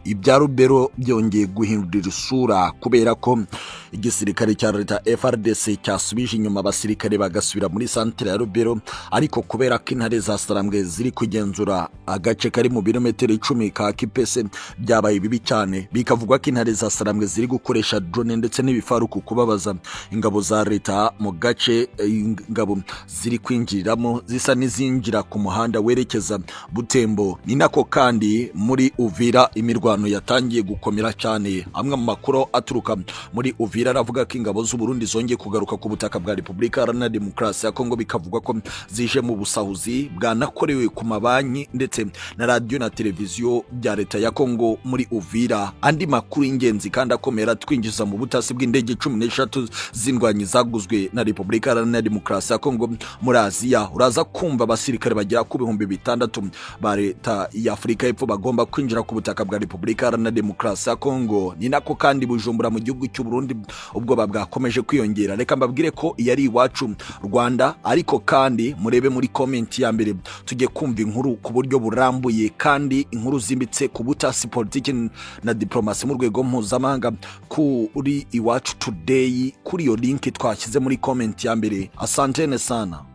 ibya Roberu byongeye guhindura isura kubera ko igisirikare cya leta FARDC cyasubije inyuma abasirikare bagasubira muri centre ya Roberu, ariko kubera ko intare za Sarambwe ziri kugenzura agace kari mu birometero 10 ka Kipese, byabaye bibi cyane. Bikavugwa ko intare za Sarambwe ziri gukoresha drone ndetse n'ibifaruku kubabaza ingabo za leta mu gace ingabo ziri kwinjiriramo zisa n'izinjira ku muhanda werekeza Butembo. Ni nako kandi muri Uvira imirwano yatangiye gukomera cyane. Amwe mu makuru aturuka muri Uvira aravuga ko ingabo z'u Burundi zongeye kugaruka ku butaka bwa Repubulika Iharanira Demokarasi ya Kongo, bikavugwa ko zije mu busahuzi bwanakorewe ku mabanki ndetse na radio na televiziyo bya leta ya Kongo muri Uvira. Andi makuru y'ingenzi kandi akomera twinjiza mu butasi bw'indege 13 zindwanyi zaguzwe na Repubulika Iharanira Demokarasi ya Kongo muri Aziya. Uraza kumva abasirikare bagera ku 6,000 ba leta ya Afrika y'Epfo bagomba kwinjira ku butaka bwa Repubulika Iharanira Demokarasi ya Kongo. Ni nako kandi Bujumbura mu gihugu cy'u Burundi ubwoba bwakomeje kwiyongera. Reka mbabwire ko yari iwacu Rwanda, ariko kandi murebe muri comment ya mbere tujye kumva inkuru ku buryo burambuye kandi inkuru zimbitse ku butasi politiki na diplomasi mu rwego mpuzamahanga kuri iwacu today, kuri iyo link twashyize muri comment ya mbere. Asantene sana.